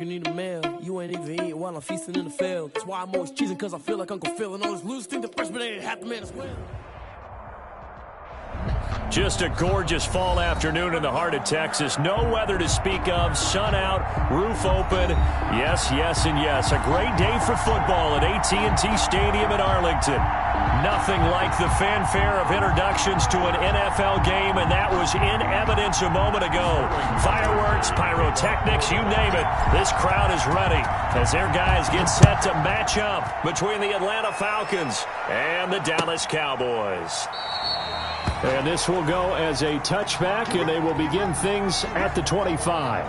need a meal. You ain't even eating while I'm feasting in the field. That's why I'm always cheesing, cause I feel like Uncle Phil. And all this loose thing, the freshman ain't half the man as well. Just a gorgeous fall afternoon in the heart of Texas. No weather to speak of. Sun out, roof open. Yes, yes, and yes. A great day for football at AT&T Stadium in Arlington. Nothing like the fanfare of introductions to an NFL game, and that was in evidence a moment ago. Fireworks, pyrotechnics, you name it. This crowd is ready as their guys get set to match up between the Atlanta Falcons and the Dallas Cowboys. And this will go as a touchback, and they will begin things at the 25.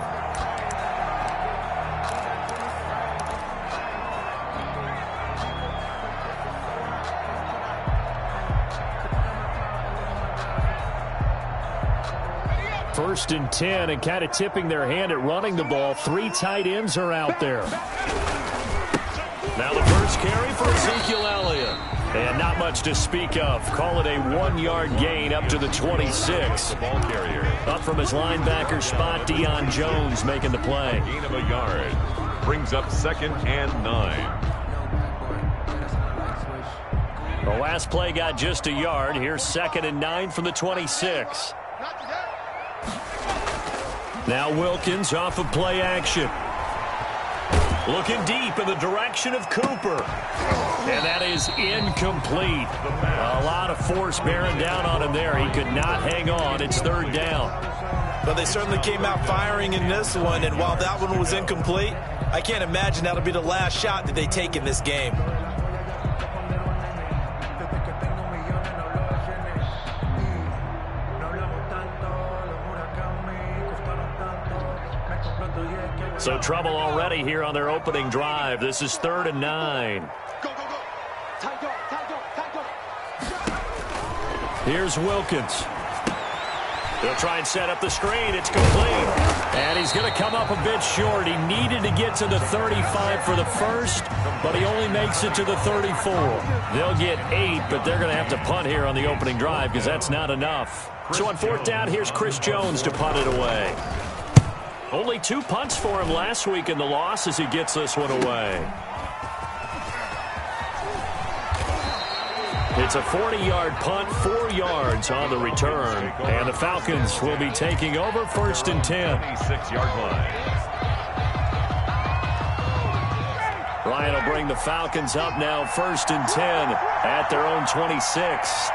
First and 10, and kind of tipping their hand at running the ball. 3 tight ends are out there. Now the first carry for Ezekiel Elliott. And not much to speak of. Call it a 1-yard gain up to the 26. The ball carrier. Up from his linebacker spot, Deion Jones making the play. Gain of a yard. Brings up 2nd and 9. The last play got just a yard. Here's 2nd and 9 from the 26. Now Wilkins off of play action. Looking deep in the direction of Cooper. And that is incomplete. A lot of force bearing down on him there. He could not hang on. It's 3rd down. But they certainly came out firing in this one, and while that one was incomplete, I can't imagine that'll be the last shot that they take in this game. So trouble already here on their opening drive. This is 3rd and 9. Here's Wilkins. They'll try and set up the screen. It's complete. And he's going to come up a bit short. He needed to get to the 35 for the first, but he only makes it to the 34. They'll get 8, but they're going to have to punt here on the opening drive because that's not enough. So on 4th down, here's Chris Jones to punt it away. Only 2 punts for him last week in the loss as he gets this one away. It's a 40-yard punt, 4 yards on the return. And the Falcons will be taking over 1st and 10. 26-yard line. Ryan will bring the Falcons up now 1st and 10 at their own 26.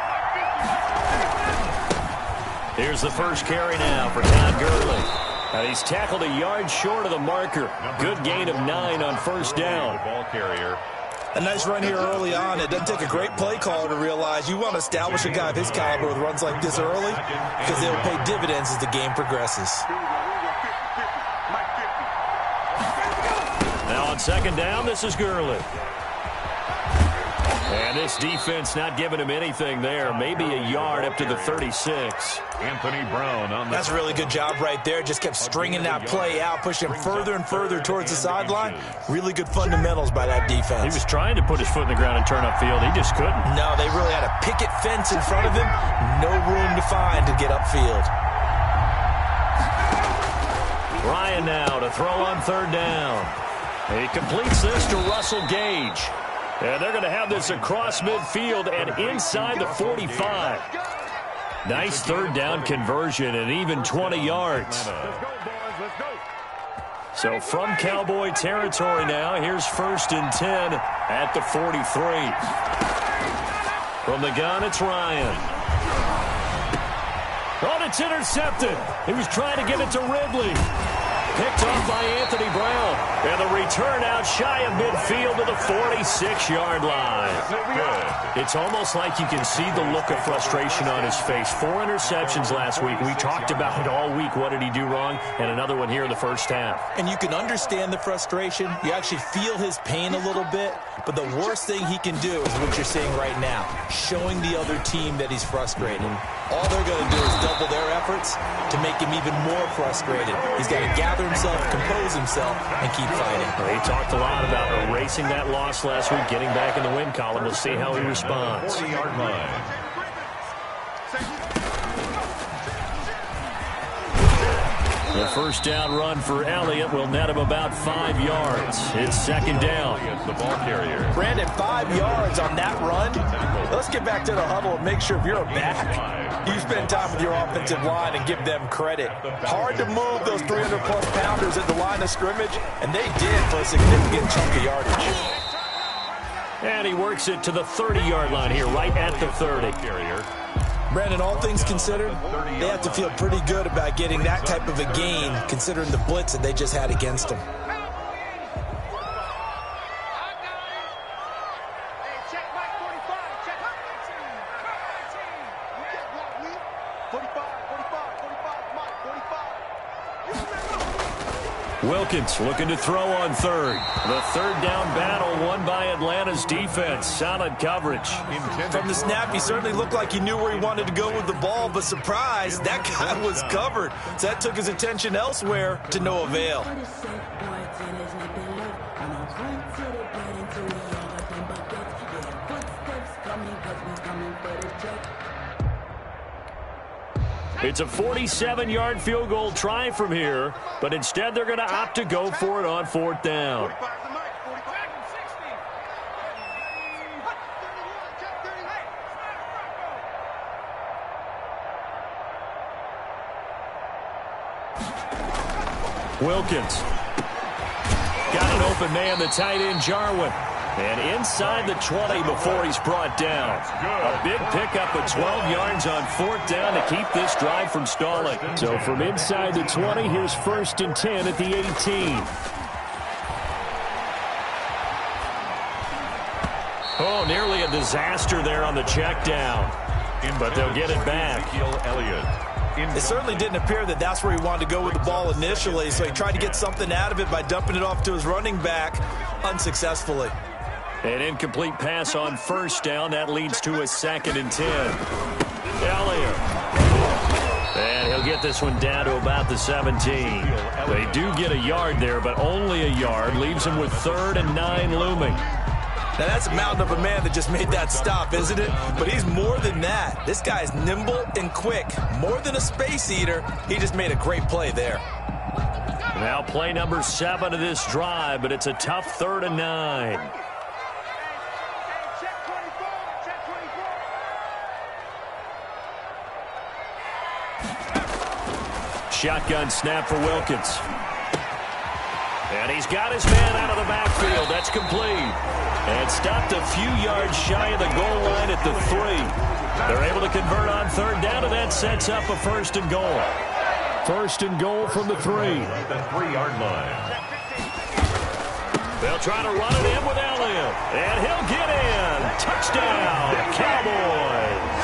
Here's the first carry now for Todd Gurley. And he's tackled a yard short of the marker. Good gain of 9 on 1st down. Ball carrier. A nice run here early on. It doesn't take a great play caller to realize you want to establish a guy of his caliber with runs like this early because they'll pay dividends as the game progresses. Now on 2nd down, this is Gurley. And this defense not giving him anything there. Maybe a yard up to the 36. Anthony Brown on the... That's a really good job right there. Just kept stringing that play out, pushing him further and further towards the sideline. Really good fundamentals by that defense. He was trying to put his foot in the ground and turn upfield. He just couldn't. No, they really had a picket fence in front of him. No room to find to get upfield. Ryan now to throw on 3rd down. He completes this to Russell Gage. And they're going to have this across midfield and inside the 45. Nice 3rd down conversion and even 20 yards. So from Cowboy territory now, here's 1st and 10 at the 43. From the gun, it's Ryan. Oh, it's intercepted. He was trying to get it to Ridley. Picked off by Anthony Brown. And the return out shy of midfield to the 46-yard line. It's almost like you can see the look of frustration on his face. 4 interceptions last week. We talked about it all week. What did he do wrong? And another one here in the first half. And you can understand the frustration. You actually feel his pain a little bit. But the worst thing he can do is what you're seeing right now, showing the other team that he's frustrated. All they're going to do is double their efforts to make him even more frustrated. He's got to gather himself, compose himself, and keep fighting. Well, he talked a lot about erasing that loss last week, getting back in the win column. We'll see how he responds. 40-yard line. The first down run for Elliott will net him about 5 yards. It's second down. The ball carrier. Brandon, 5 yards on that run. Let's get back to the huddle and make sure if you're a back, you spend time with your offensive line and give them credit. Hard to move those 300-plus pounders at the line of scrimmage, and they did for a significant chunk of yardage. And he works it to the 30-yard line here, right at the 30. Brandon, all things considered, they have to feel pretty good about getting that type of a gain, considering the blitz that they just had against them. Wilkins looking to throw on third. The third down battle won by Atlanta's defense. Solid coverage. From the snap, he certainly looked like he knew where he wanted to go with the ball, but surprise, that guy was covered. So that took his attention elsewhere to no avail. It's a 47-yard field goal try from here, but instead they're going to opt to go for it on fourth down. Wilkins. Got an open man, the tight end, Jarwin. And inside the 20 before he's brought down. A big pickup of 12 yards on fourth down to keep this drive from stalling. So from inside the 20, here's first and 10 at the 18. Oh, nearly a disaster there on the check down. But they'll get it back. It certainly didn't appear that that's where he wanted to go with the ball initially, so he tried to get something out of it by dumping it off to his running back unsuccessfully. An incomplete pass on first down. That leads to a second and 10. Elliott. And he'll get this one down to about the 17. They do get a yard there, but only a yard. Leaves him with 3rd and 9 looming. Now, that's a mountain of a man that just made that stop, isn't it? But he's more than that. This guy's nimble and quick. More than a space eater, he just made a great play there. Now play number 7 of this drive, but it's a tough 3rd and 9. Shotgun snap for Wilkins. And he's got his man out of the backfield. That's complete. And stopped a few yards shy of the goal line at the 3. They're able to convert on third down, and that sets up a 1st and goal. 1st and goal from the 3. The 3-yard line. They'll try to run it in with Elliott. And he'll get in. Touchdown, Cowboys.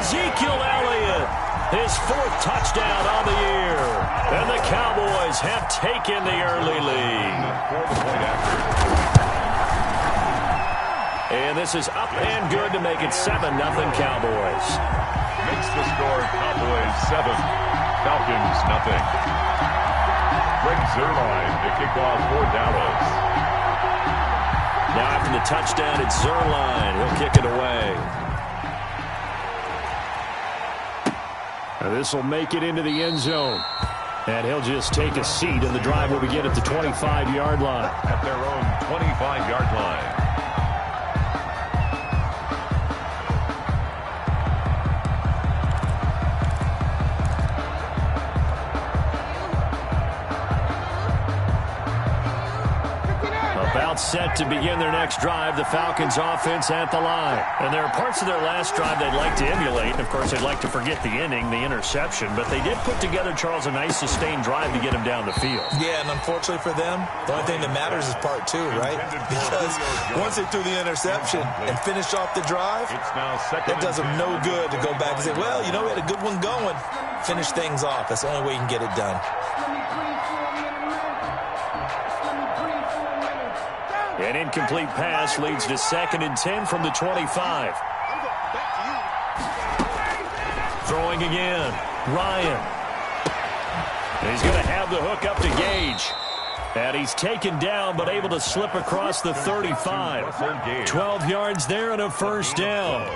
Ezekiel Elliott, his 4th touchdown on the year. And the Cowboys have taken the early lead. And this is up and good to make it 7-0 Cowboys. Makes the score Cowboys 7, Falcons 0. Greg Zuerlein to kick off for Dallas. Now after the touchdown, it's Zuerlein. He'll kick it away. This will make it into the end zone. And he'll just take a seat, and the drive will begin at the 25-yard line. At their own 25-yard line. Set to begin their next drive, the Falcons offense at the line. And there are parts of their last drive they'd like to emulate. Of course, they'd like to forget the inning, the interception, but they did put together, Charles, a nice sustained drive to get him down the field. Yeah, and unfortunately for them, the only thing that matters is part 2, right? Because once they threw the interception and finished off the drive, it does them no good to go back and say, well, you know, we had a good one going. Finish things off. That's the only way you can get it done. An incomplete pass leads to 2nd and 10 from the 25. Throwing again. Ryan. And he's going to have the hook up to Gage. And he's taken down but able to slip across the 35. 12 yards there and a 1st down.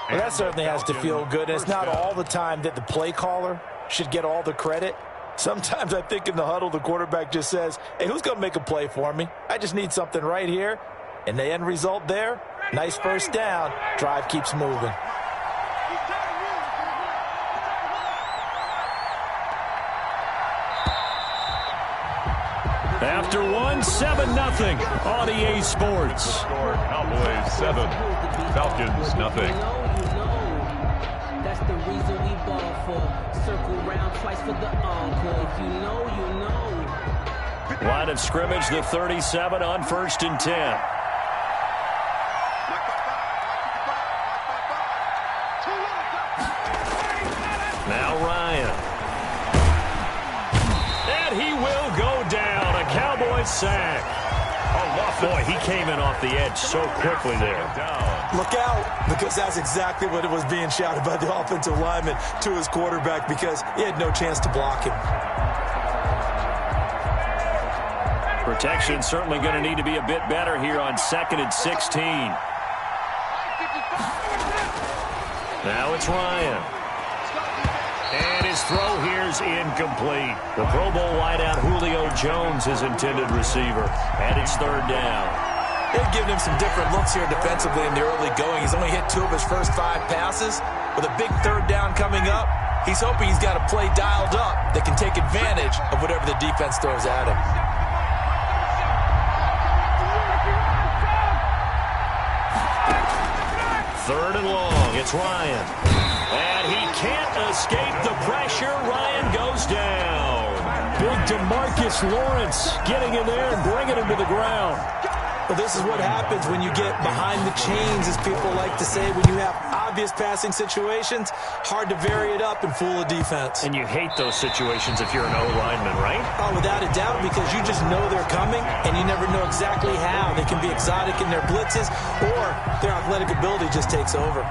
Well, that certainly has to feel good. And it's not all the time that the play caller should get all the credit. Sometimes I think in the huddle, the quarterback just says, hey, who's going to make a play for me? I just need something right here. And the end result there, nice first down. Drive keeps moving. After 7-0 on EA Sports. Cowboys 7, Falcons nothing. That's the reason we ball for. Circle round twice for the encore. If you know, you know. Line of scrimmage, the 37 on 1st and 10. Now Ryan. And he will go down. A Cowboys sack. Boy, he came in off the edge so quickly there. Look out, because that's exactly what it was being shouted by the offensive lineman to his quarterback, because he had no chance to block him. Protection certainly going to need to be a bit better here on 2nd and 16. Now it's Ryan. And his throw here's incomplete. The Pro Bowl wideout Julio Jones, his intended receiver. And it's 3rd down. They've given him some different looks here defensively in the early going. He's only hit 2 of his first 5 passes. With a big 3rd down coming up, he's hoping he's got a play dialed up that can take advantage of whatever the defense throws at him. Third and long. It's Ryan. And he can't escape the pressure. Ryan goes down. Big DeMarcus Lawrence getting in there and bringing him to the ground. Well, this is what happens when you get behind the chains, as people like to say. When you have obvious passing situations, hard to vary it up and fool a defense. And you hate those situations if you're an O-lineman, right? Oh, without a doubt, because you just know they're coming, and you never know exactly how. They can be exotic in their blitzes, or their athletic ability just takes over.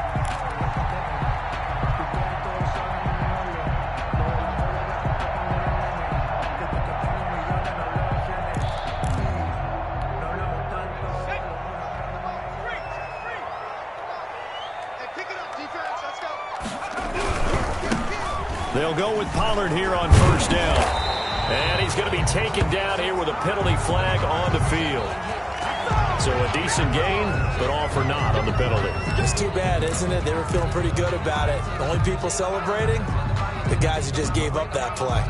They'll go with Pollard here on 1st down. And he's going to be taken down here with a penalty flag on the field. So a decent gain, but all for naught on the penalty. It's too bad, isn't it? They were feeling pretty good about it. The only people celebrating, the guys who just gave up that play.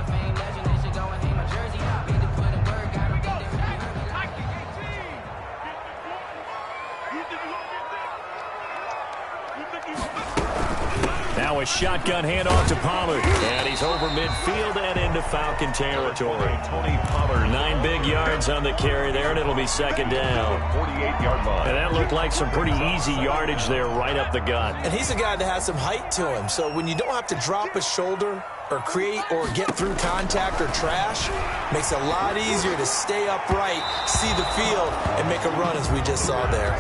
Now a shotgun handoff to Pollard. And he's over midfield and into Falcon territory. Tony Pollard. 9 big yards on the carry there, and it'll be 2nd down. 48-yard line. And that looked like some pretty easy yardage there right up the gut. And he's a guy that has some height to him. So when you don't have to drop a shoulder or create or get through contact or trash, makes it a lot easier to stay upright, see the field, and make a run as we just saw there.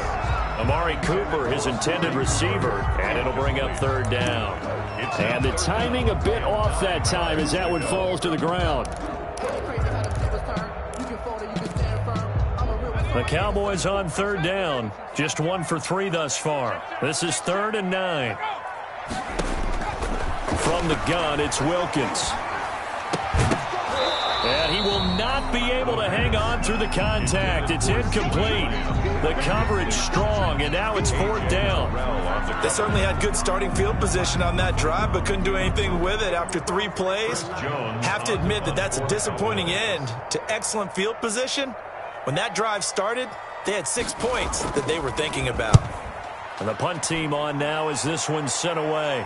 Amari Cooper, his intended receiver, and it'll bring up 3rd down. And the timing a bit off that time as that one falls to the ground. The Cowboys on 3rd down. Just 1 for 3 thus far. This is 3rd and 9. From the gun, it's Wilkins. And he will not be able to hang on through the contact. It's incomplete. The coverage strong, and now it's 4th down. They certainly had good starting field position on that drive, but couldn't do anything with it after 3 plays. Have to admit that that's a disappointing end to excellent field position. When that drive started, they had 6 points that they were thinking about. And the punt team on now as this one's sent away.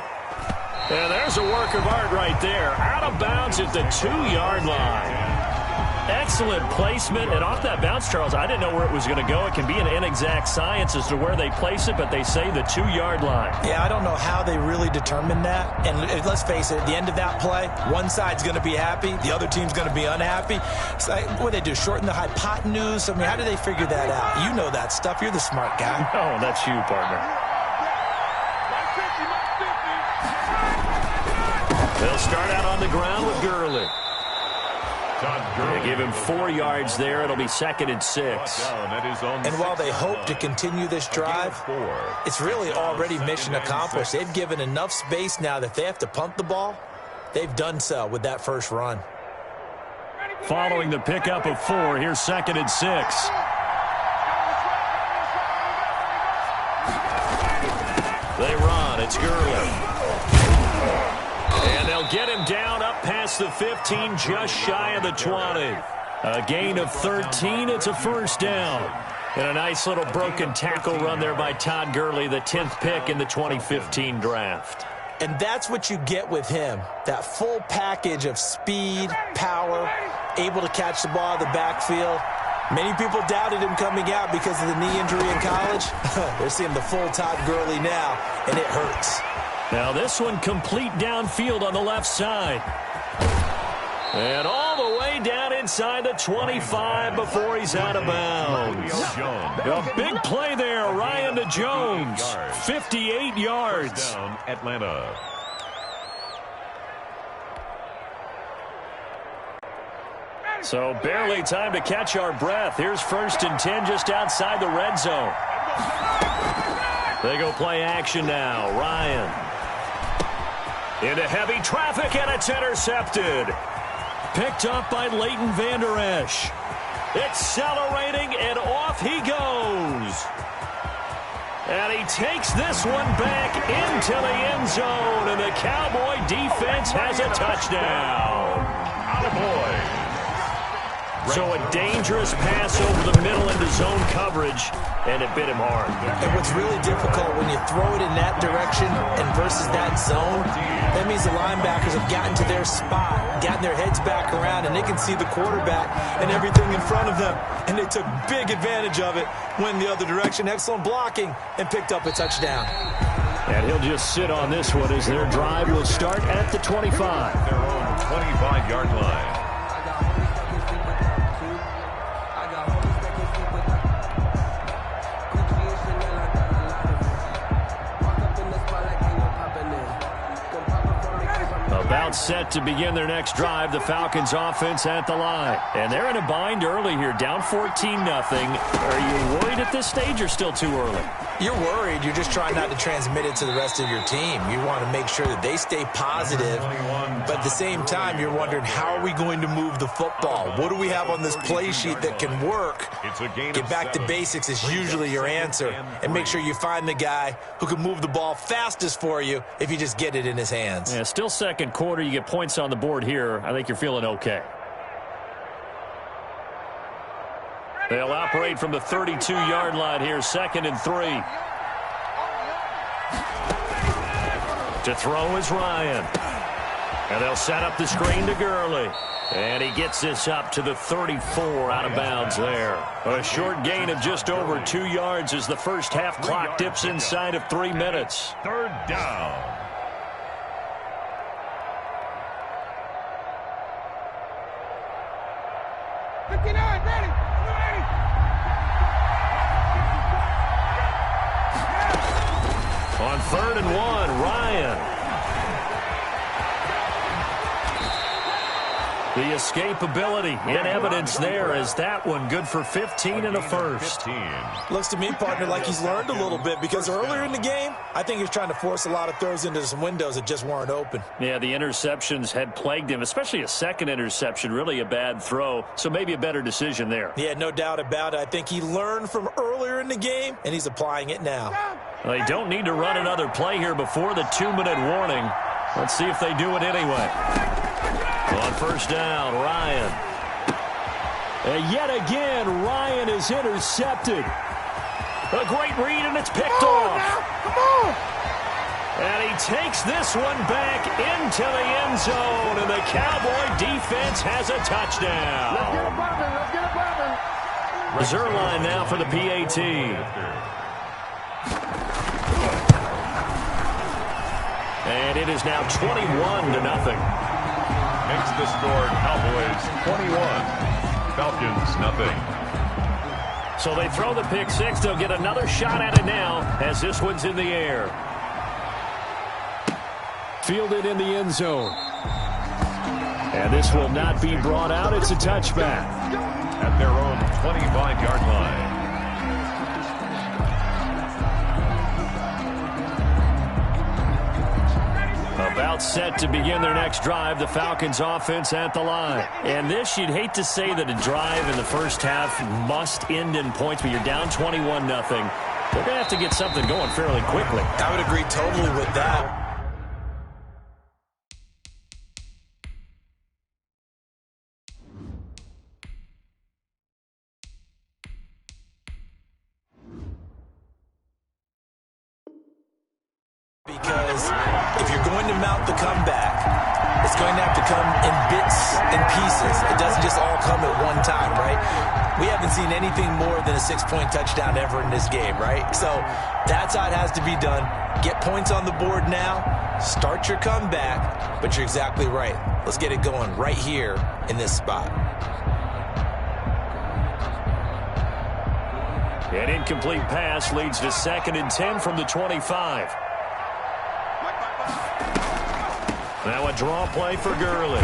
And there's a work of art right there. Out of bounds at the 2-yard line. Excellent placement. And off that bounce, Charles, I didn't know where it was going to go. It can be an inexact science as to where they place it, but they say the 2-yard line. Yeah, I don't know how they really determined that. And let's face it, at the end of that play, one side's going to be happy, the other team's going to be unhappy. It's like, what do they do, shorten the hypotenuse? I mean, how do they figure that out? You know that stuff. You're the smart guy. Oh, that's you, partner. They'll start out on the ground with Gurley. They give him 4 yards there. It'll be 2nd and 6. And while they hope to continue this drive, it's really already mission accomplished. They've given enough space now that if they have to punt the ball, they've done so with that first run. Following the pickup of 4, here's 2nd and 6. They run. It's Gurley. And they'll get him down up past the 15, just shy of the 20. A gain of 13. It's a first down. And a nice little broken tackle run there by Todd Gurley, the 10th pick in the 2015 draft. And that's what you get with him, that full package of speed, power, able to catch the ball in the backfield. Many people doubted him coming out because of the knee injury in college. They're seeing the full Todd Gurley now, and it hurts. Now this one complete downfield on the left side. And all the way down inside the 25 before he's out of bounds. A big play there, Ryan to Jones. 58 yards. Down, Atlanta. So barely time to catch our breath. Here's 1st and 10 just outside the red zone. They go play action now. Ryan. Into heavy traffic, and it's intercepted. Picked up by Leighton Vander Esch. Accelerating, and off he goes. And he takes this one back into the end zone, and the Cowboy defense has a touchdown. Attaboy. So a dangerous pass over the middle into zone coverage, and it bit him hard. And what's really difficult when you throw it in that direction and versus that zone, that means the linebackers have gotten to their spot, gotten their heads back around, and they can see the quarterback and everything in front of them. And they took big advantage of it, went the other direction, excellent blocking, and picked up a touchdown. And he'll just sit on this one as their drive will start at the 25. Their own 25-yard line. About set to begin their next drive, the Falcons offense at the line. And they're in a bind early here, down 14-0. Are you worried at this stage or still too early? You're worried. You're just trying not to transmit it to the rest of your team. You want to make sure that they stay positive, but at the same time, you're wondering, how are we going to move the football? What do we have on this play sheet that can work? Get back to basics is usually your answer, and make sure you find the guy who can move the ball fastest for you if you just get it in his hands. Yeah, still second quarter. You get points on the board here. I think you're feeling okay. They'll operate from the 32-yard line here, 2nd and 3. To throw is Ryan. And they'll set up the screen to Gurley. And he gets this up to the 34, out of bounds there. A short gain of just over 2 yards as the first half clock dips inside of 3 minutes. 3rd down. On 3rd and 1, Ryan. The escapability in evidence there as that one good for 15 and a first. Looks to me, partner, like he's learned a little bit, because earlier in the game, I think he was trying to force a lot of throws into some windows that just weren't open. Yeah, the interceptions had plagued him, especially a second interception, really a bad throw, so maybe a better decision there. Yeah, no doubt about it. I think he learned from earlier in the game, and he's applying it now. Well, they don't need to run another play here before the 2-minute warning. Let's see if they do it anyway. On 1st down, Ryan. And yet again, Ryan is intercepted. A great read, and it's picked off. Come on. And he takes this one back into the end zone, and the Cowboy defense has a touchdown. Let's get it poppin'. Let's get it poppin'. Zerline now for the PAT. And it is now 21-0. Makes the score Cowboys 21, Falcons nothing. So they throw the pick six. They'll get another shot at it now as this one's in the air. Fielded in the end zone. And this will not be brought out. It's a touchback. At their own 25-yard line. About set to begin their next drive, the Falcons offense at the line. And this, you'd hate to say that a drive in the first half must end in points, but you're down 21-0. They're going to have to get something going fairly quickly. I would agree totally with that. Because if you're going to mount the comeback, it's going to have to come in bits and pieces. It doesn't just all come at one time, right? We haven't seen anything more than a 6-point touchdown ever in this game, right? So that's how it has to be done. Get points on the board now. Start your comeback. But you're exactly right. Let's get it going right here in this spot. An incomplete pass leads to 2nd and 10 from the 25. Now a draw play for Gurley.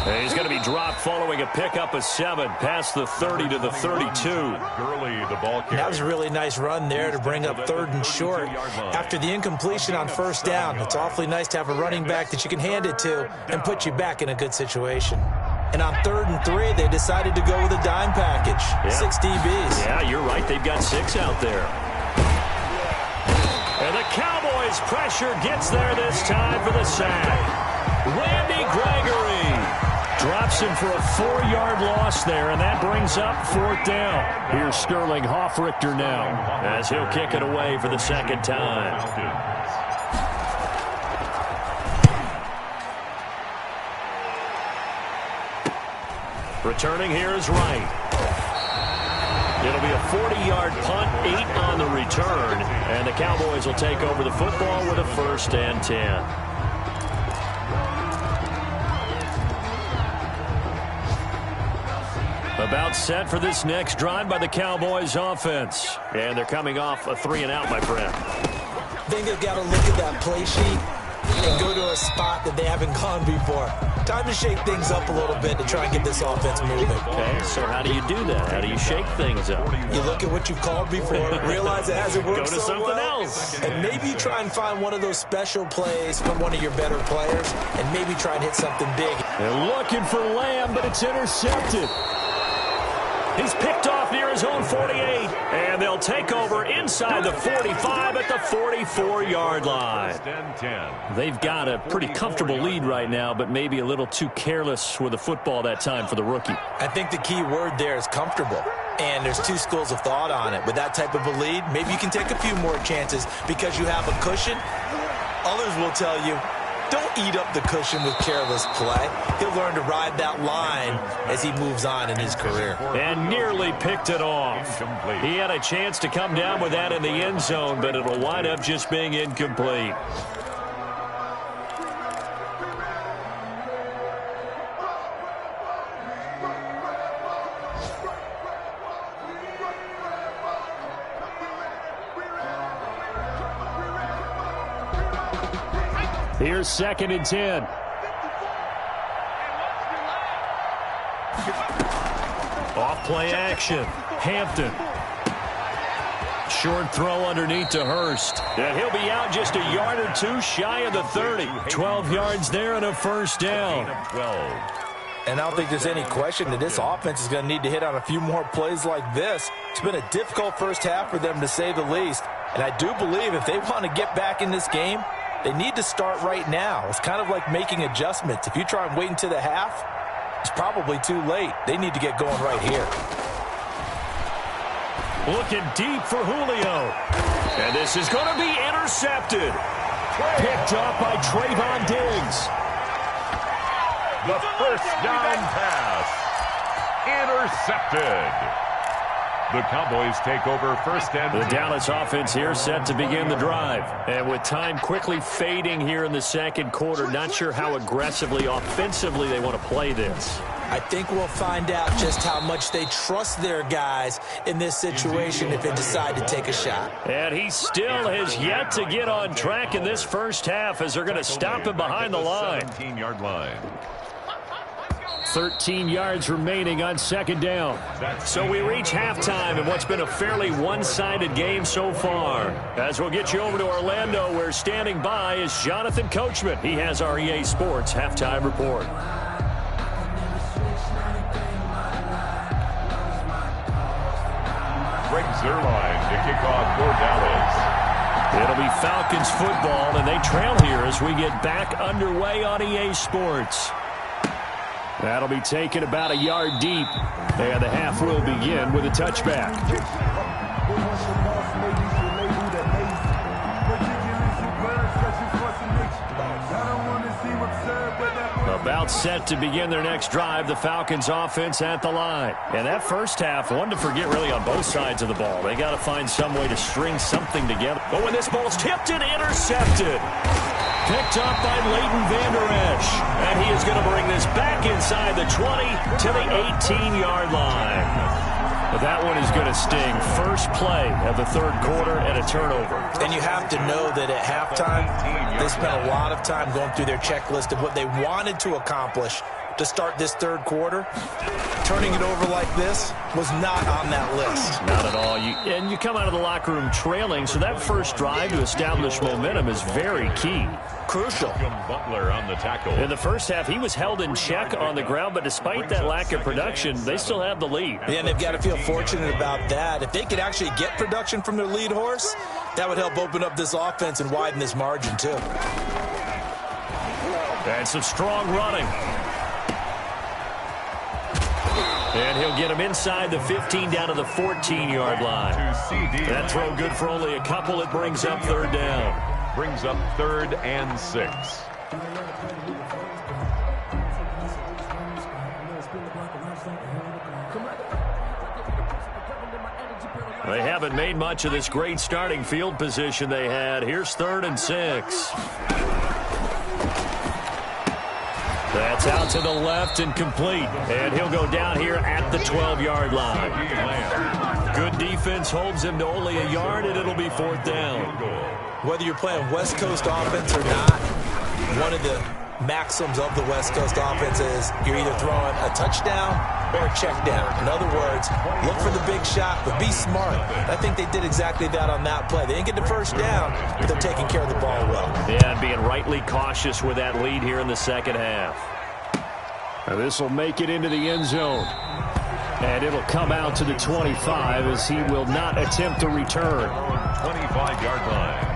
And he's going to be dropped following a pickup of 7 past the 30 to the 32. Gurley, the ball carrier. That was a really nice run there to bring up 3rd and short. After the incompletion on 1st down, it's awfully nice to have a running back that you can hand it to and put you back in a good situation. And on 3rd and 3, they decided to go with a dime package. 6 DBs. Yeah, you're right. They've got 6 out there. And the Cowboys' pressure gets there this time for the sack. Randy Gregory drops him for a 4-yard loss there, and that brings up 4th down. Here's Sterling Hoffrichter now as he'll kick it away for the 2nd time. Returning here is Wright. It'll be a 40-yard punt, 8 on the return, and the Cowboys will take over the football with a 1st and 10. About set for this next drive by the Cowboys offense. And they're coming off a 3-and-out, my friend. I think they've got to look at that play sheet and go to a spot that they haven't gone before. Time to shake things up a little bit to try and get this offense moving. Okay, so how do you do that? How do you shake things up? You look at what you've called before, realize it hasn't worked Go to so something well, else. and maybe you try and find one of those special plays from one of your better players, and maybe try and hit something big. They're looking for Lamb, but it's intercepted. He's picked off near his own 48, and they'll take over inside the 45 at the 44-yard line. They've got a pretty comfortable lead right now, but maybe a little too careless with the football that time for the rookie. I think the key word there is comfortable, and there's 2 schools of thought on it. With that type of a lead, maybe you can take a few more chances because you have a cushion. Others will tell you, don't eat up the cushion with careless play. He'll learn to ride that line as he moves on in his career. And nearly picked it off. He had a chance to come down with that in the end zone, but it'll wind up just being incomplete. Here's 2nd and 10. Off play action. Hampton. Short throw underneath to Hurst. And he'll be out just a yard or 2 shy of the 30. 12 yards there and a 1st down. And I don't think there's any question that this offense is going to need to hit on a few more plays like this. It's been a difficult first half for them, to say the least. And I do believe if they want to get back in this game, they need to start right now. It's kind of like making adjustments. If you try and wait until the half, it's probably too late. They need to get going right here. Looking deep for Julio. And this is going to be intercepted. Picked up by Trayvon Diggs. The 1st down pass. Intercepted. The Cowboys take over 1st and 10. The Dallas offense here set to begin the drive. And with time quickly fading here in the 2nd quarter, not sure how aggressively, offensively they want to play this. I think we'll find out just how much they trust their guys in this situation if they decide to take a shot. And he still has yet to get on track in this first half as they're going to stop him behind the line. 17-yard line. 13 yards remaining on second down. So we reach halftime in what's been a fairly one-sided game so far. As we'll get you over to Orlando, where standing by is Jonathan Coachman. He has our EA Sports halftime report. Greg Zuerlein to kick off for Dallas. It'll be Falcons football, and they trail here as we get back underway on EA Sports. That'll be taken about a yard deep, and the half will begin with a touchback. About set to begin their next drive, the Falcons offense at the line. And that first half, one to forget really on both sides of the ball. They got to find some way to string something together. But when this ball's tipped and intercepted, picked up by Leighton Vander Esch. And he is going to bring this back inside the 20 to the 18-yard line. But that one is going to sting. First play of the third quarter and a turnover. And you have to know that at halftime, they spent a lot of time going through their checklist of what they wanted to accomplish to start this third quarter. Turning it over like this was not on that list. Not at all. And you come out of the locker room trailing, so that first drive to establish momentum is very key. Crucial. Butler on the tackle. In the first half, he was held in check on the ground, but despite that lack of production, they still have the lead. Yeah, and they've got to feel fortunate about that. If they could actually get production from their lead horse, that would help open up this offense and widen this margin, too. And some strong running. And he'll get him inside the 15 down to the 14-yard line. That throw good for only a couple. It brings up third down. Brings up 3rd and 6. They haven't made much of this great starting field position they had. Here's 3rd and 6. That's out to the left and complete. And he'll go down here at the 12-yard line. Good defense holds him to only a yard, and it'll be 4th down. Whether you're playing West Coast offense or not, one of the maxims of the West Coast offense is you're either throwing a touchdown or a check down. In other words, look for the big shot, but be smart. I think they did exactly that on that play. They didn't get the first down, but they're taking care of the ball well. Yeah, and being rightly cautious with that lead here in the second half. Now this will make it into the end zone. And it'll come out to the 25 as he will not attempt to return. 25-yard line.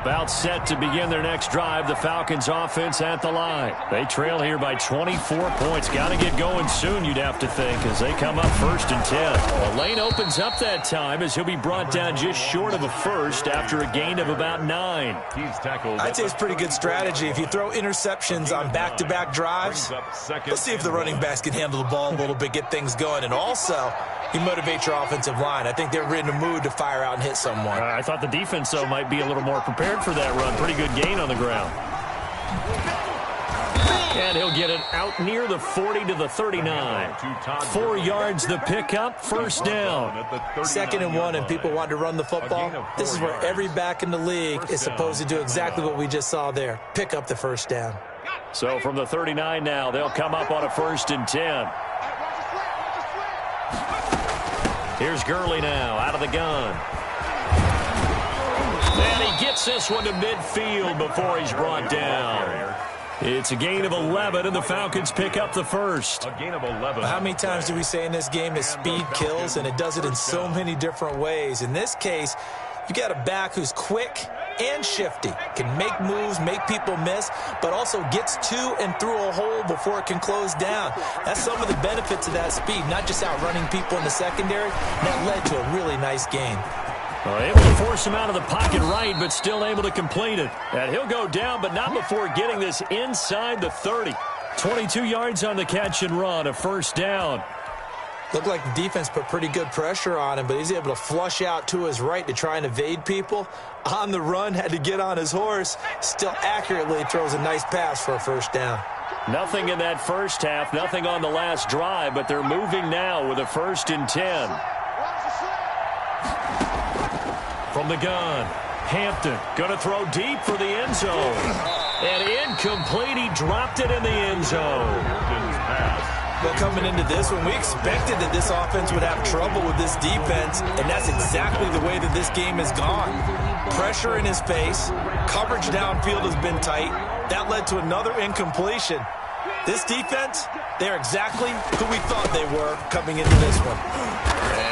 About set to begin their next drive, the Falcons offense at the line. They trail here by 24 points. Got to get going soon, you'd have to think, as they come up 1st and 10. Well, lane opens up that time as he'll be brought down just short of a first after a gain of about 9. He's tackled. I'd say it's pretty good strategy. If you throw interceptions on back-to-back drives, let's see if the running backs can handle the ball a little bit, get things going. And also, you motivate your offensive line. I think they're in the mood to fire out and hit someone. I thought the defense, though, might be a little more prepared for that run. Pretty good gain on the ground. And he'll get it out near the 40 to the 39. 4 yards the pickup, 1st down. 2nd and 1, and people want to run the football. This is where every back in the league is supposed to do exactly what we just saw there. Pick up the 1st down. So from the 39 now, they'll come up on a 1st and 10. Here's Gurley now, out of the gun. And he gets this one to midfield before he's brought down. It's a gain of 11, and the Falcons pick up the first. A gain of 11. How many times do we say in this game that speed kills, and it does it in so many different ways? In this case, you got a back who's quick and shifty, can make moves, make people miss, but also gets to and through a hole before it can close down. That's some of the benefits of that speed, not just outrunning people in the secondary. That led to a really nice gain. Able to force him out of the pocket right, but still able to complete it. And he'll go down, but not before getting this inside the 30. 22 yards on the catch and run, a 1st down. Looked like the defense put pretty good pressure on him, but he's able to flush out to his right to try and evade people. On the run, had to get on his horse. Still accurately throws a nice pass for a 1st down. Nothing in that first half, nothing on the last drive, but they're moving now with a 1st and 10. From the gun, Hampton going to throw deep for the end zone. And incomplete. He dropped it in the end zone. Well, coming into this one, we expected that this offense would have trouble with this defense, and that's exactly the way that this game has gone. Pressure in his face, coverage downfield has been tight. That led to another incompletion. This defense, they're exactly who we thought they were coming into this one.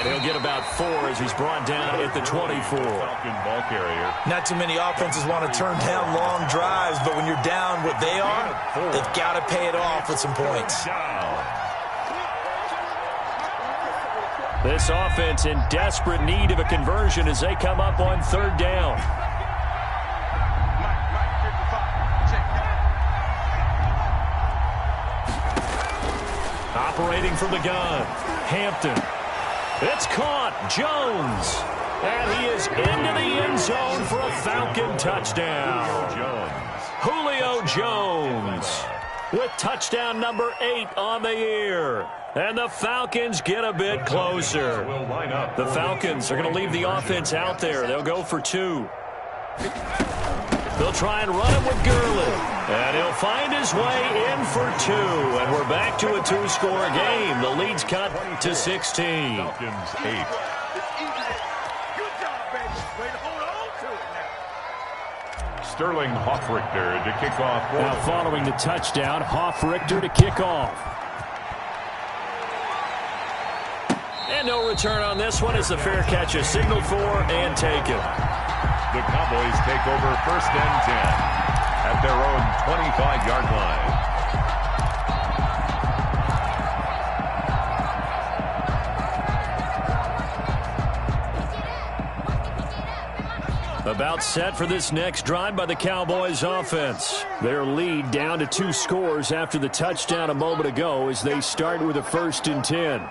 And he'll get about 4 as he's brought down at the 24. Ball carrier. Not too many offenses want to turn down long drives, but when you're down what they are, they've got to pay it off with some points. This offense in desperate need of a conversion as they come up on 3rd down. Operating from the gun, Hampton. It's caught, Jones. And he is into the end zone for a Falcon touchdown. Julio Jones with touchdown number 8 on the year. And the Falcons get a bit closer. The Falcons are going to leave the offense out there. They'll go for 2. They'll try and run it with Gurley. And he'll find his way in for 2. And we're back to a 2-score game. The lead's cut to 16. Falcons 8. Sterling Hoffrichter to kick off. Now following the touchdown, Hoffrichter to kick off. And no return on this one as the fair catch is signaled for and taken. The Cowboys take over 1st and 10 at their own 25-yard line. About set for this next drive by the Cowboys offense. Their lead down to 2 scores after the touchdown a moment ago as they start with a 1st and 10.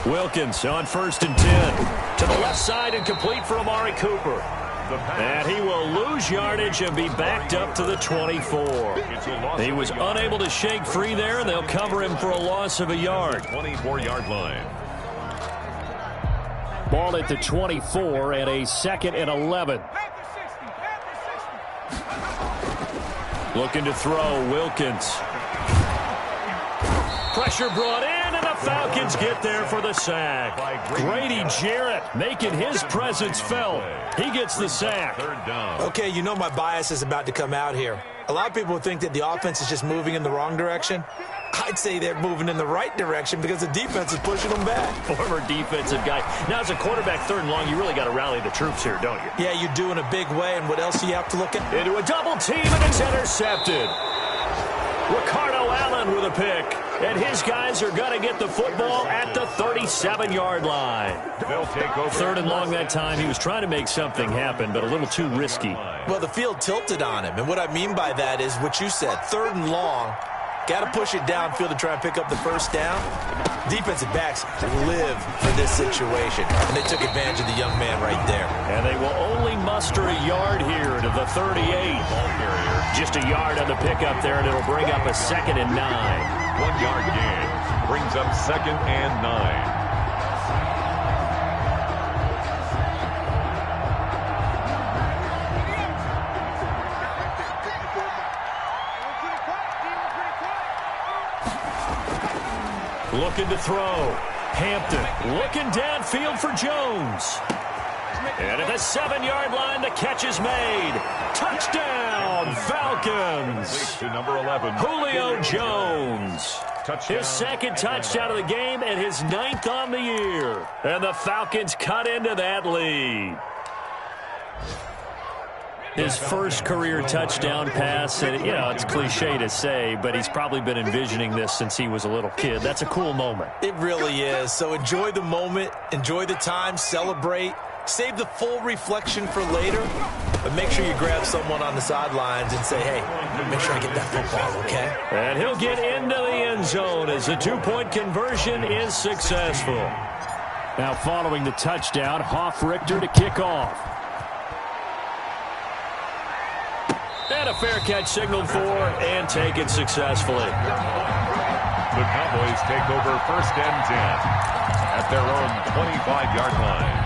Wilkins on 1st and 10. To the left side and complete for Amari Cooper. And he will lose yardage and be backed up to the 24. He was unable to shake free there, and they'll cover him for a loss of a yard. 24-yard line. Ball at the 24 and a 2nd and 11. Looking to throw, Wilkins. Pressure brought in. The Falcons get there for the sack. Grady Jarrett making his presence felt. He gets the sack. 3rd down. Okay, you know my bias is about to come out here. A lot of people think that the offense is just moving in the wrong direction. I'd say they're moving in the right direction because the defense is pushing them back. Former defensive guy. Now, as a quarterback 3rd and long, you really got to rally the troops here, don't you? Yeah, you do in a big way, and what else do you have to look at? Into a double team, and it's intercepted. Ricardo Allen with a pick. And his guys are going to get the football at the 37-yard line. They'll take over. 3rd and long that time. He was trying to make something happen, but a little too risky. Well, the field tilted on him. And what I mean by that is what you said. 3rd and long. Got to push it downfield to try and pick up the 1st down. Defensive backs live for this situation. And they took advantage of the young man right there. And they will only muster a yard here to the 38. Just a yard on the pickup there, and it'll bring up a 2nd and 9. 1-yard gain brings up 2nd and 9. Looking to throw. Hampton looking downfield for Jones. And at the 7-yard line, the catch is made. Touchdown, Falcons. To number 11. Julio Jones. His 2nd touchdown of the game and his 9th on the year. And the Falcons cut into that lead. His first career touchdown pass, and you know, it's cliche to say, but he's probably been envisioning this since he was a little kid. That's a cool moment. It really is. So enjoy the moment, enjoy the time, celebrate. Save the full reflection for later, but make sure you grab someone on the sidelines and say, hey, make sure I get that football, okay? And he'll get into the end zone as the 2-point conversion is successful. Now following the touchdown, Hoffrichter to kick off. And a fair catch signaled for and taken successfully. The Cowboys take over 1st and 10 at their own 25-yard line.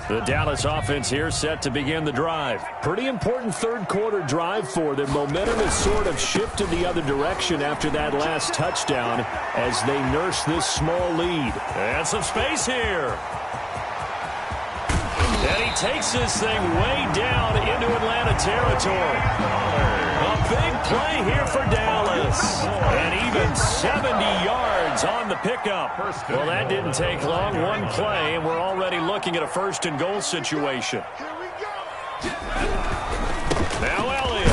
The Dallas offense here set to begin the drive. Pretty important third-quarter drive for them. Momentum has sort of shifted the other direction after that last touchdown as they nurse this small lead. And some space here. And he takes this thing way down into Atlanta territory. A big play here for Dallas. And even 70 yards on the pickup. Well, that didn't take long. One play, and we're already looking at a first-and-goal situation. Now Elliott.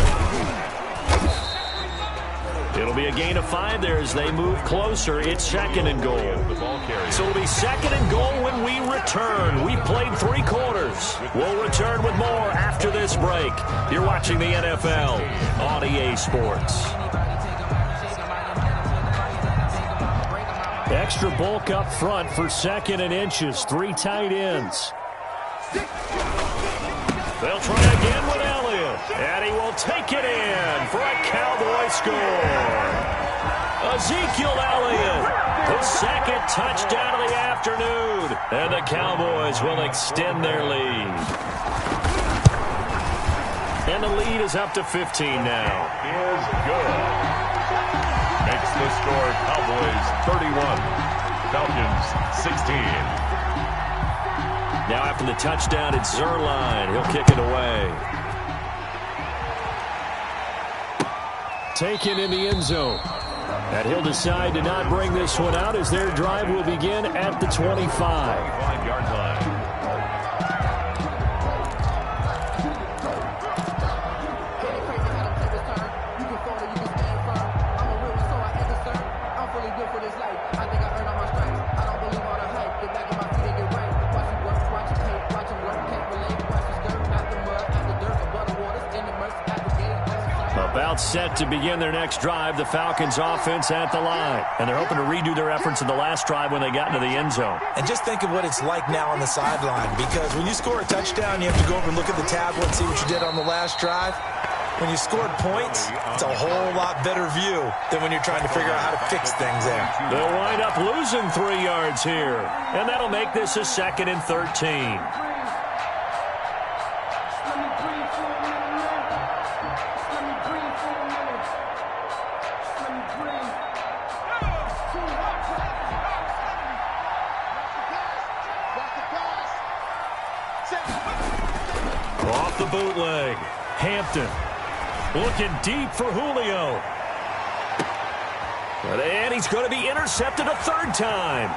It'll be a gain of 5 there as they move closer. It's second and goal. So it'll be second and goal when we return. We played 3 quarters. We'll return with more after this break. You're watching the NFL on EA Sports. Extra bulk up front for second and inches. 3 tight ends. They'll try again with Elliott. And he will take it in for a Cowboy score. Ezekiel Elliott, the second touchdown of the afternoon. And the Cowboys will extend their lead. And the lead is up to 15 now. Is good. Makes the score Cowboys 31, Falcons 16. Now after the touchdown, it's Zerline. He'll kick it away. Taken in the end zone. And he'll decide to not bring this one out as their drive will begin at the 25. 25-yard line. About set to begin their next drive, the Falcons offense at the line. And they're hoping to redo their efforts in the last drive when they got into the end zone. And just think of what it's like now on the sideline, because when you score a touchdown, you have to go over and look at the tablet and see what you did on the last drive. When you scored points, it's a whole lot better view than when you're trying to figure out how to fix things there. They'll wind up losing 3 yards here. And that'll make this a second and 13. Off the bootleg. Hampton looking deep for Julio. And he's going to be intercepted a 3rd time.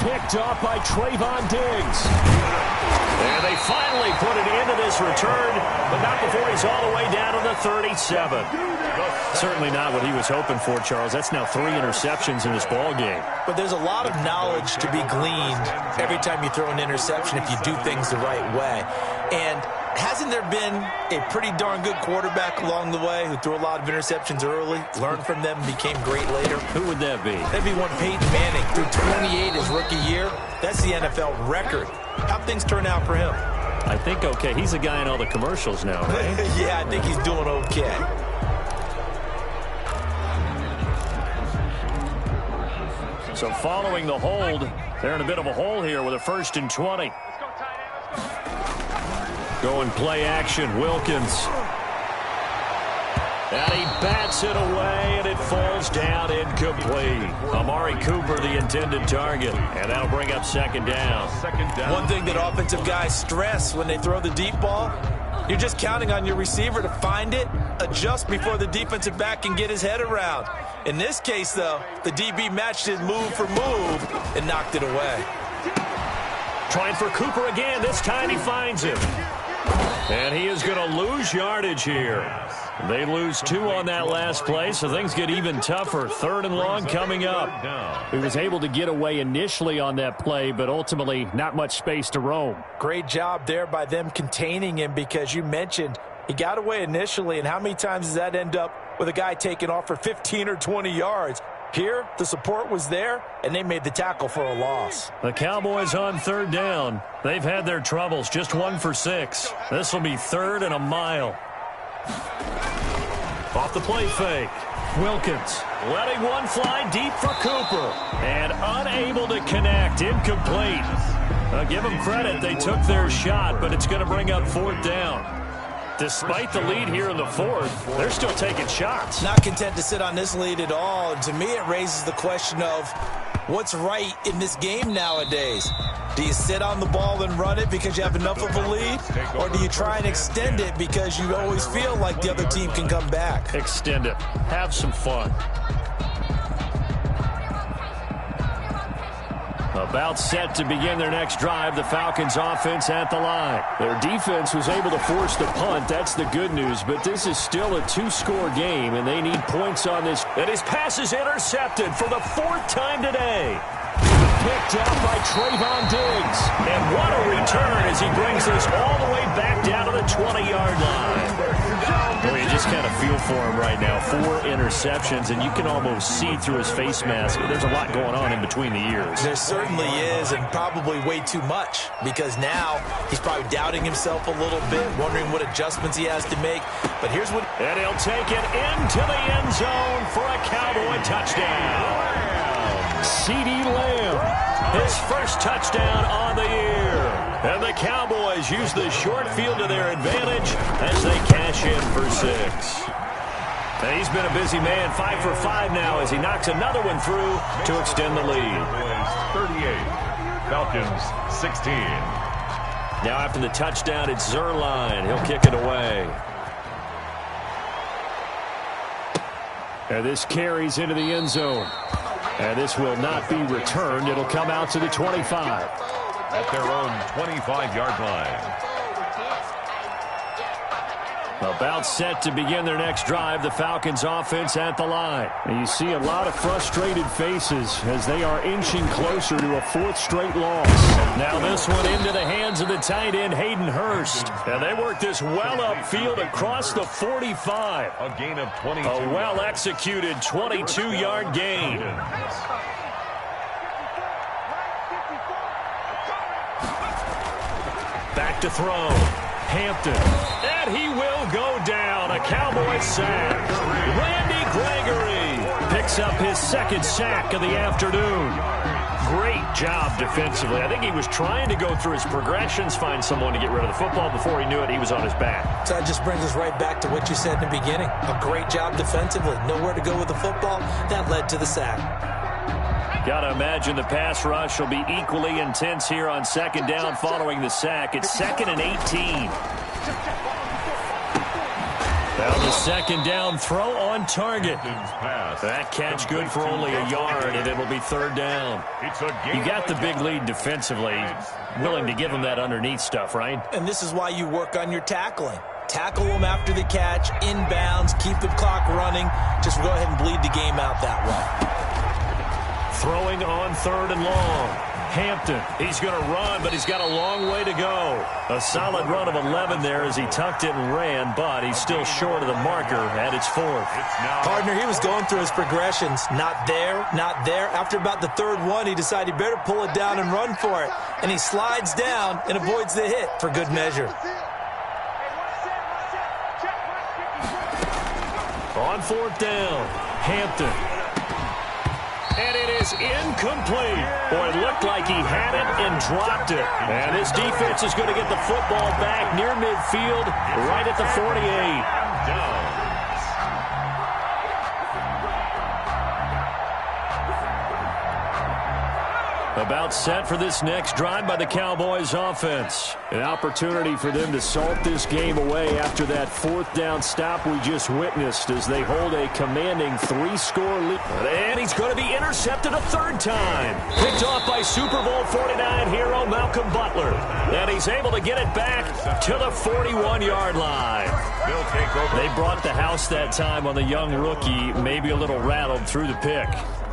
Picked off by Trayvon Diggs. And they finally put it into this return, but not before he's all the way down to the 37. Certainly not what he was hoping for, Charles. That's now 3 interceptions in this ball game. But there's a lot of knowledge to be gleaned every time you throw an interception if you do things the right way. And hasn't there been a pretty darn good quarterback along the way who threw a lot of interceptions early, learned from them, and became great later? Who would that be? That'd be one Peyton Manning. Threw 28 his rookie year. That's the NFL record. How'd things turn out for him? I think okay. He's a guy in all the commercials now, right? Yeah, I think he's doing okay. So following the hold, they're in a bit of a hole here with a 1st and 20. Going play action, Wilkins. And he bats it away, and it falls down incomplete. Amari Cooper, the intended target, and that'll bring up 2nd down. One thing that offensive guys stress when they throw the deep ball, you're just counting on your receiver to find it, adjust before the defensive back can get his head around. In this case, though, the DB matched it move for move and knocked it away. Trying for Cooper again. This time he finds him. And he is going to lose yardage here. They lose 2 on that last play, so things get even tougher. 3rd and long coming up. He was able to get away initially on that play, but ultimately not much space to roam. Great job there by them containing him, because you mentioned he got away initially, and how many times does that end up with a guy taking off for 15 or 20 yards? Here, the support was there, and they made the tackle for a loss. The Cowboys on third down. They've had their troubles, just 1 for 6. This will be 3rd and a mile. Off the play fake. Wilkins letting one fly deep for Cooper. And unable to connect. Incomplete. Give them credit. They took their shot, but it's going to bring up 4th down. Despite the lead here in the 4th, they're still taking shots. Not content to sit on this lead at all. And to me, it raises the question of what's right in this game nowadays. Do you sit on the ball and run it because you have enough of a lead? Or do you try and extend it because you always feel like the other team can come back? Extend it. Have some fun. About set to begin their next drive, the Falcons offense at the line. Their defense was able to force the punt. That's the good news, but this is still a 2-score game, and they need points on this. And his pass is intercepted for the 4th time today. Picked up by Trayvon Diggs. And what a return as he brings this all the way back down to the 20-yard line. Well, you just kind of feel for him right now. 4 interceptions, and you can almost see through his face mask. There's a lot going on in between the ears. There certainly is, and probably way too much, because now he's probably doubting himself a little bit, wondering what adjustments he has to make. But here's what... And he'll take it into the end zone for a Cowboy touchdown. CeeDee Lamb, his first touchdown on the year. And the Cowboys use the short field to their advantage as they cash in for 6. And he's been a busy man, 5 for 5 now as he knocks another one through to extend the lead. 38, Falcons 16. Now after the touchdown, it's Zerline. He'll kick it away. And this carries into the end zone. And this will not be returned. It'll come out to the 25. At their own 25-yard line. About set to begin their next drive, the Falcons offense at the line. And you see a lot of frustrated faces as they are inching closer to a 4th straight loss. Now this one into the hands of the tight end, Hayden Hurst. And they work this well upfield across the 45. A gain of 22. A well-executed 22-yard gain. Back to throw. Hampton. And he will go down. A Cowboy sack. Randy Gregory picks up his 2nd sack of the afternoon. Great job defensively. I think he was trying to go through his progressions, find someone to get rid of the football. Before he knew it, he was on his back. So that just brings us right back to what you said in the beginning. A great job defensively. Nowhere to go with the football. That led to the sack. Got to imagine the pass rush will be equally intense here on 2nd down following the sack. It's 2nd and 18. Now the 2nd down throw on target. That catch good for only a yard, and it'll be 3rd down. You got the big lead defensively. Willing to give them that underneath stuff, right? And this is why you work on your tackling. Tackle them after the catch, inbounds, keep the clock running. Just go ahead and bleed the game out that way. Throwing on 3rd and long. Hampton, he's going to run, but he's got a long way to go. A solid run of 11 there as he tucked it and ran, but he's still short of the marker at its 4th. Partner, he was going through his progressions. Not there, not there. After about the 3rd one, he decided he better pull it down and run for it. And he slides down and avoids the hit for good measure. On 4th down, Hampton. And it is incomplete. Boy, it looked like he had it and dropped it. And his defense is going to get the football back near midfield, right at the 48. About set for this next drive by the Cowboys offense. An opportunity for them to salt this game away after that 4th down stop we just witnessed as they hold a commanding 3-score lead. And he's going to be intercepted a 3rd time. Picked off by Super Bowl 49 hero Malcolm Butler. And he's able to get it back to the 41-yard line. They brought the house that time on the young rookie, maybe a little rattled through the pick.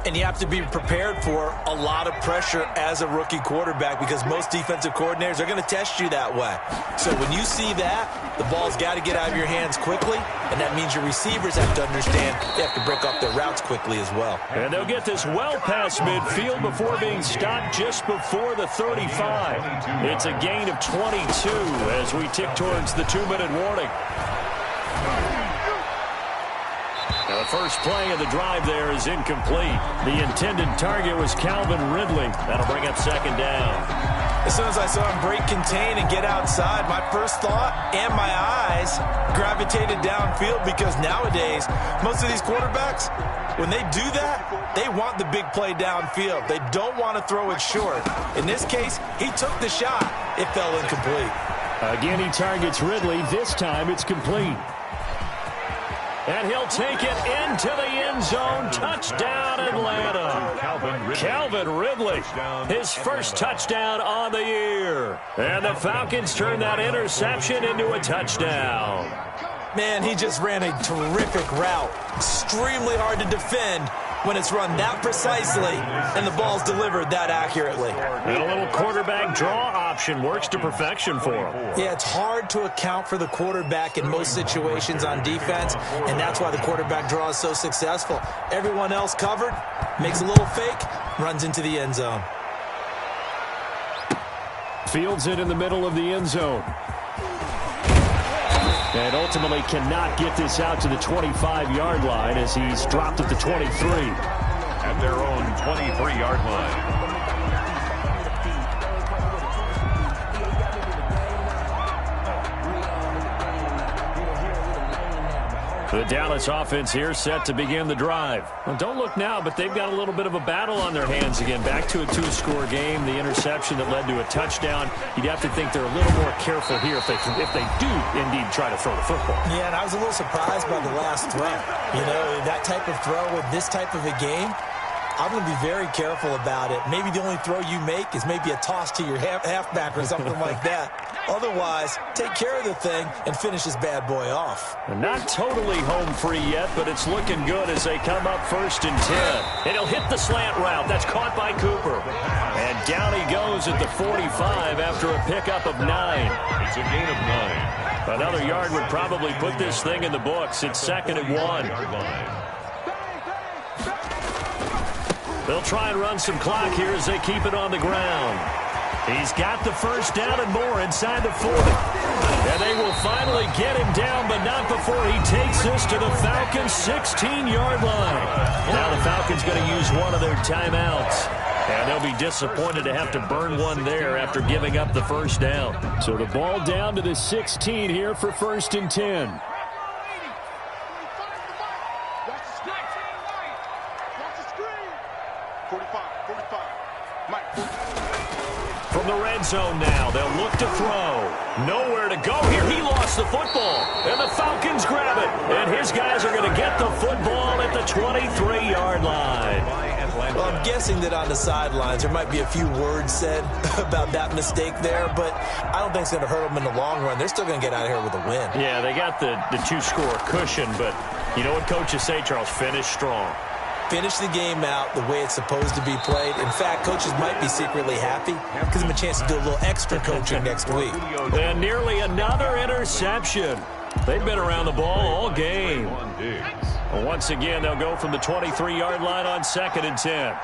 And you have to be prepared for a lot of pressure as a rookie quarterback because most defensive coordinators are going to test you that way. So when you see that, the ball's got to get out of your hands quickly, and that means your receivers have to understand they have to break up their routes quickly as well. And they'll get this well past midfield before being stopped just before the 35. It's a gain of 22 as we tick towards the 2-minute warning. Now, the first play of the drive there is incomplete. The intended target was Calvin Ridley. That'll bring up second down. As soon as I saw him break contain and get outside, my first thought and my eyes gravitated downfield because nowadays, most of these quarterbacks, when they do that, they want the big play downfield. They don't want to throw it short. In this case, he took the shot. It fell incomplete. Again, he targets Ridley. This time it's complete. And he'll take it into the end zone. Touchdown, Atlanta. Calvin Ridley, his first touchdown on the year. And the Falcons turn that interception into a touchdown. Man, he just ran a terrific route. Extremely hard to defend when it's run that precisely and the ball's delivered that accurately. And a little quarterback draw option works to perfection for him. Yeah, it's hard to account for the quarterback in most situations on defense, and that's why the quarterback draw is so successful. Everyone else covered, makes a little fake, runs into the end zone. Fields it in the middle of the end zone. And ultimately cannot get this out to the 25-yard line as he's dropped at the 23. At their own 23-yard line. The Dallas offense here set to begin the drive. Well, don't look now, but they've got a little bit of a battle on their hands again. Back to a two-score game. The interception that led to a touchdown. You'd have to think they're a little more careful here if they do indeed try to throw the football. Yeah, and I was a little surprised by the last throw. You know, that type of throw with this type of a game, I'm going to be very careful about it. Maybe the only throw you make is maybe a toss to your halfback or something like that. Otherwise, take care of the thing and finish this bad boy off. Not totally home free yet, but it's looking good as they come up 1st and 10. And he'll hit the slant route. That's caught by Cooper. And down he goes at the 45 after a pickup of 9. It's a gain of 9. Another yard would probably put this thing in the books. It's 2nd and 1. They'll try and run some clock here as they keep it on the ground. He's got the first down and more inside the 40. And they will finally get him down, but not before he takes this to the Falcons' 16-yard line. Now the Falcons going to use one of their timeouts. And they'll be disappointed to have to burn one there after giving up the first down. So the ball down to the 16 here for 1st and 10. From the red zone now, they'll look to throw. Nowhere to go here. He lost the football, and the Falcons grab it. And his guys are going to get the football at the 23-yard line. Well, I'm guessing that on the sidelines there might be a few words said about that mistake there, but I don't think it's going to hurt them in the long run. They're still going to get out of here with a win. Yeah, they got the two-score cushion, but you know what coaches say, Charles? Finish strong. Finish the game out the way it's supposed to be played. In fact, coaches might be secretly happy because of a chance to do a little extra coaching next week. And nearly another interception. They've been around the ball all game. Well, once again, they'll go from the 23-yard line on 2nd and 10.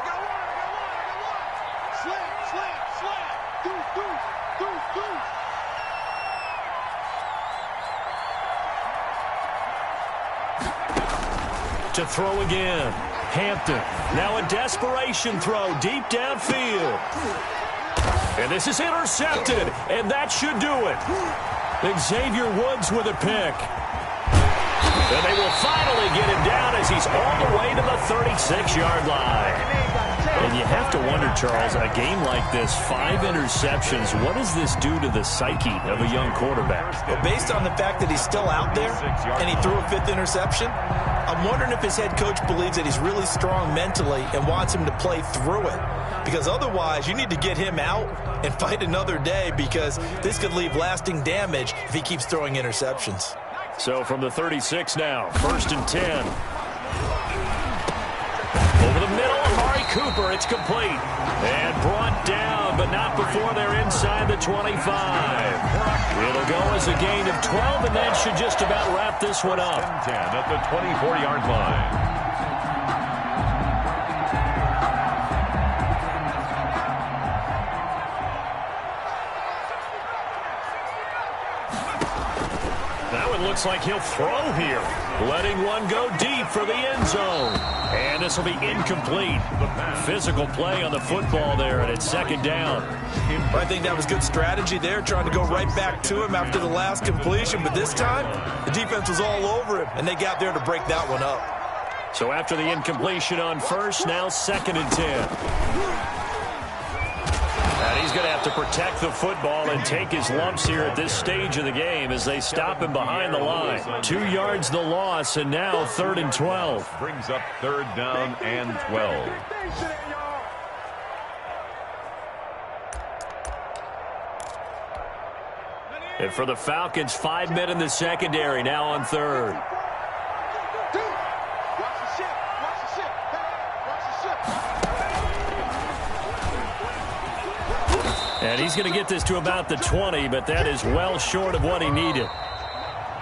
To throw again. Hampton. Now a desperation throw deep downfield. And this is intercepted, and that should do it. Xavier Woods with a pick. And they will finally get him down as he's all the way to the 36-yard line. And you have to wonder, Charles, a game like this, 5 interceptions, what does this do to the psyche of a young quarterback? Well, based on the fact that he's still out there and he threw a 5th interception, I'm wondering if his head coach believes that he's really strong mentally and wants him to play through it. Because otherwise, you need to get him out and fight another day because this could leave lasting damage if he keeps throwing interceptions. So from the 36 now, 1st and 10. Over the middle, Cooper. It's complete. And brought down, but not before they're inside the 25. It'll go as a gain of 12, and that should just about wrap this one up. 10 at the 24-yard line. Looks like he'll throw here, letting one go deep for the end zone. And this will be incomplete. Physical play on the football there, and it's second down. I think that was good strategy there, trying to go right back to him after the last completion. But this time, the defense was all over him, and they got there to break that one up. So after the incompletion on first, now 2nd and 10. And he's going to have to protect the football and take his lumps here at this stage of the game as they stop him behind the line. 2 yards the loss, and now 3rd and 12. Brings up 3rd down and 12. And for the Falcons, 5 men in the secondary, now on 3rd. And he's going to get this to about the 20, but that is well short of what he needed.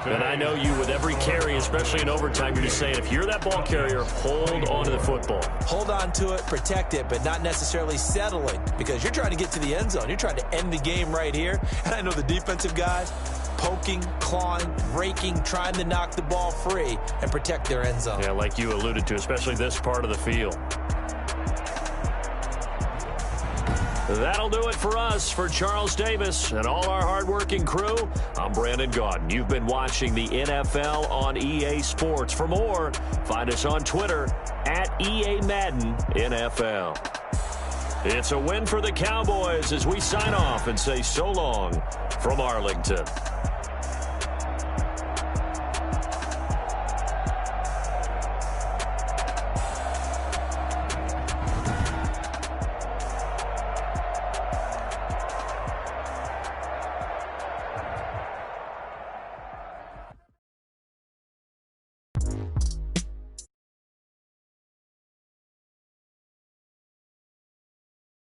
And I know you, with every carry, especially in overtime, you're just saying, if you're that ball carrier, hold on to the football. Hold on to it, protect it, but not necessarily settling, because you're trying to get to the end zone. You're trying to end the game right here. And I know the defensive guys poking, clawing, raking, trying to knock the ball free and protect their end zone. Yeah, like you alluded to, especially this part of the field. That'll do it for us. For Charles Davis and all our hardworking crew, I'm Brandon Gaudin. You've been watching the NFL on EA Sports. For more, find us on Twitter at EA Madden NFL. It's a win for the Cowboys as we sign off and say so long from Arlington.